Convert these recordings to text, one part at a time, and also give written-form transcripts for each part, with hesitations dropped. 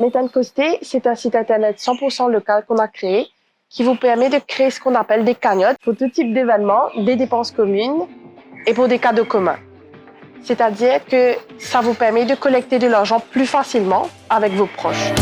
Méthane-Costé, c'est un site internet 100% local qu'on a créé qui vous permet de créer ce qu'on appelle des cagnottes pour tout type d'événements, des dépenses communes et pour des cadeaux communs. C'est-à-dire que ça vous permet de collecter de l'argent plus facilement avec vos proches.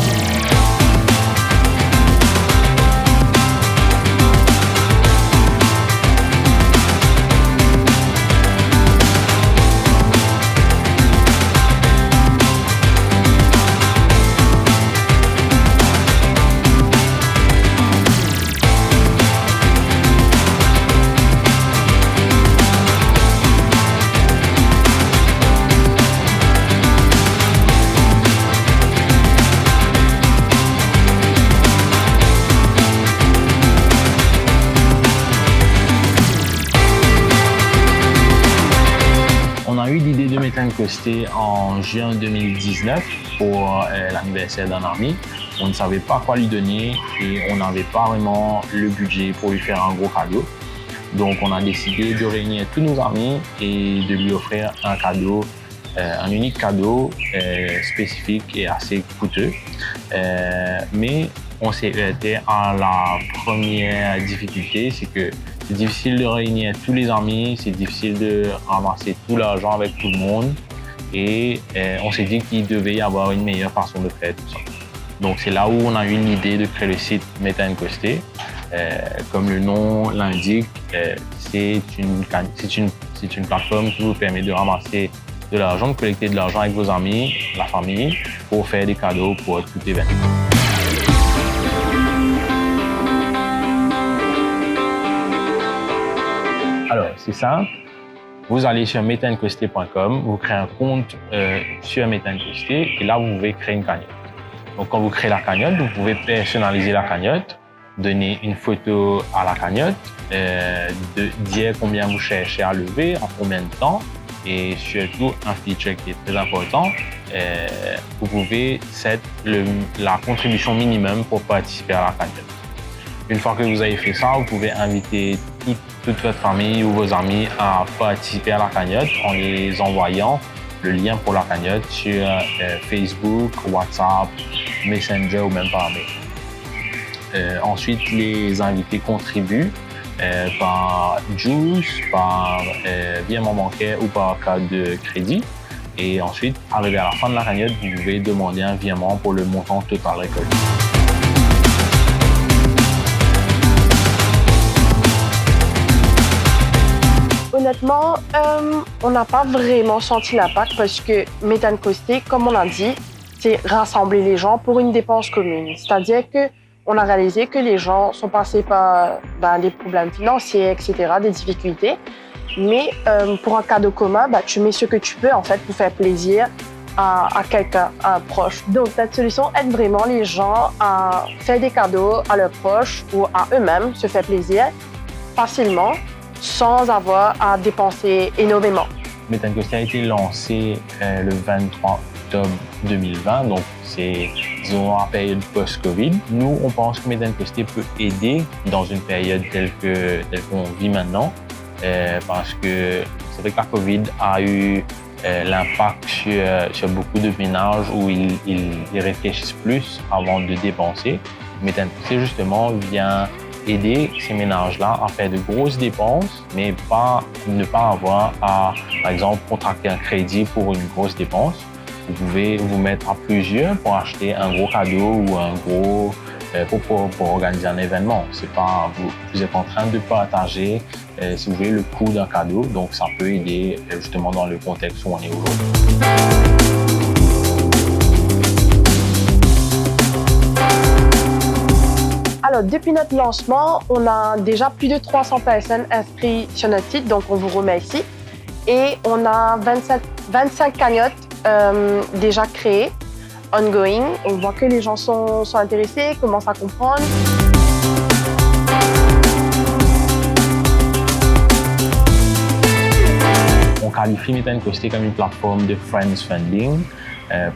On a eu l'idée de Méthane-Costé en juin 2019 pour l'anniversaire d'un ami. On ne savait pas quoi lui donner et on n'avait pas vraiment le budget pour lui faire un gros cadeau. Donc on a décidé de réunir tous nos amis et de lui offrir un cadeau, un unique cadeau spécifique et assez coûteux. Mais on s'est heurté à la première difficulté, c'est que c'est difficile de réunir tous les amis, c'est difficile de ramasser tout l'argent avec tout le monde et on s'est dit qu'il devait y avoir une meilleure façon de faire tout ça. Donc c'est là où on a eu l'idée de créer le site Méthane-Costé. Comme le nom l'indique, c'est une plateforme qui vous permet de ramasser de l'argent, de collecter de l'argent avec vos amis, la famille, pour faire des cadeaux pour tout événement. Alors, c'est simple. Vous allez sur methanecosté.com, vous créez un compte sur Méthane-Costé et là, vous pouvez créer une cagnotte. Donc, quand vous créez la cagnotte, vous pouvez personnaliser la cagnotte, donner une photo à la cagnotte, dire combien vous cherchez à lever, en combien de temps et surtout, un feature qui est très important, vous pouvez set la contribution minimum pour participer à la cagnotte. Une fois que vous avez fait ça, vous pouvez inviter toute votre famille ou vos amis à participer à la cagnotte en les envoyant le lien pour la cagnotte sur Facebook, WhatsApp, Messenger ou même par mail. Ensuite, les invités contribuent par Juice, par virement bancaire ou par carte de crédit. Et ensuite, arrivé à la fin de la cagnotte, vous pouvez demander un virement pour le montant total récolté. Honnêtement, on n'a pas vraiment senti l'impact parce que Méthane-Costé, comme on l'a dit, c'est rassembler les gens pour une dépense commune. C'est-à-dire qu'on a réalisé que les gens sont passés par des problèmes financiers, etc., des difficultés. Mais pour un cadeau commun, tu mets ce que tu peux en fait pour faire plaisir à quelqu'un, à un proche. Donc cette solution aide vraiment les gens à faire des cadeaux à leurs proches ou à eux-mêmes, se faire plaisir facilement, sans avoir à dépenser énormément. Méthane-Costé a été lancé le 23 octobre 2020, donc c'est, disons, en période post-Covid. Nous, on pense que Méthane-Costé peut aider dans une période telle qu'on vit maintenant, parce que c'est vrai que la Covid a eu l'impact sur beaucoup de ménages où ils réfléchissent plus avant de dépenser. Méthane-Costé, justement, vient aider ces ménages-là à faire de grosses dépenses, mais ne pas avoir à, par exemple, contracter un crédit pour une grosse dépense. Vous pouvez vous mettre à plusieurs pour acheter un gros cadeau ou un gros pour organiser un événement. C'est pas vous êtes en train de partager, si vous voulez, le coût d'un cadeau, donc ça peut aider justement dans le contexte où on est aujourd'hui. Alors, depuis notre lancement, on a déjà plus de 300 personnes inscrites sur notre site, donc on vous remercie. Et on a 25 cagnottes déjà créées, ongoing. On voit que les gens sont intéressés, commencent à comprendre. On qualifie Méthane-Costé comme une plateforme de friends funding.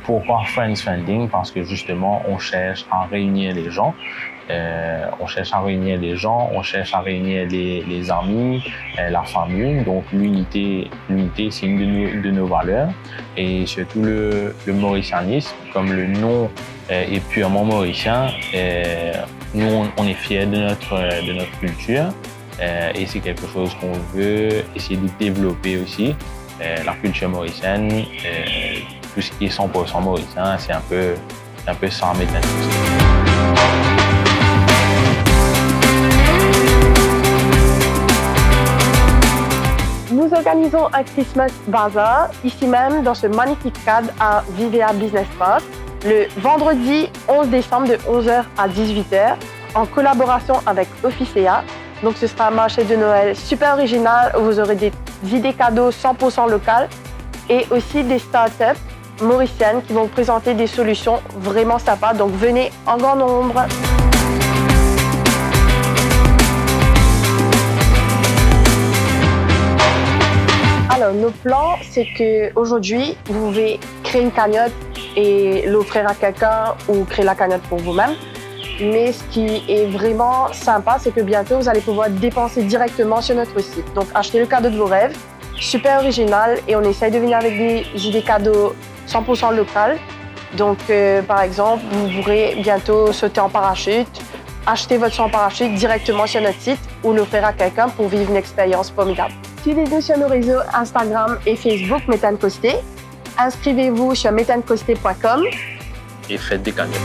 Pourquoi Friends Funding? Parce que justement, on cherche à réunir les gens. On cherche à réunir les amis, la famille. Donc l'unité, c'est une de nos valeurs. Et surtout le mauricianisme, comme le nom est purement mauricien. Nous, on est fiers de notre culture. Et c'est quelque chose qu'on veut essayer de développer aussi. La culture mauricienne, tout ce qui est 100% mauricien, c'est un peu ça, Méthane Costé. Nous organisons un Christmas Bazaar, ici même, dans ce magnifique cadre à Vivea Business Park, le vendredi 11 décembre de 11h à 18h, en collaboration avec Officea. Donc ce sera un marché de Noël super original où vous aurez des idées cadeaux 100% locales et aussi des startups mauriciennes qui vont vous présenter des solutions vraiment sympas. Donc venez en grand nombre. Alors nos plans, c'est qu'aujourd'hui, vous pouvez créer une cagnotte et l'offrir à quelqu'un ou créer la cagnotte pour vous-même. Mais ce qui est vraiment sympa, c'est que bientôt, vous allez pouvoir dépenser directement sur notre site. Donc, achetez le cadeau de vos rêves, super original, et on essaye de venir avec des idées cadeaux 100% locales. Donc, par exemple, vous pourrez bientôt sauter en parachute, acheter votre saut en parachute directement sur notre site ou l'offrir à quelqu'un pour vivre une expérience formidable. Suivez-nous sur nos réseaux Instagram et Facebook Méthane Costé. Inscrivez-vous sur methanecosté.com et faites des cagnottes.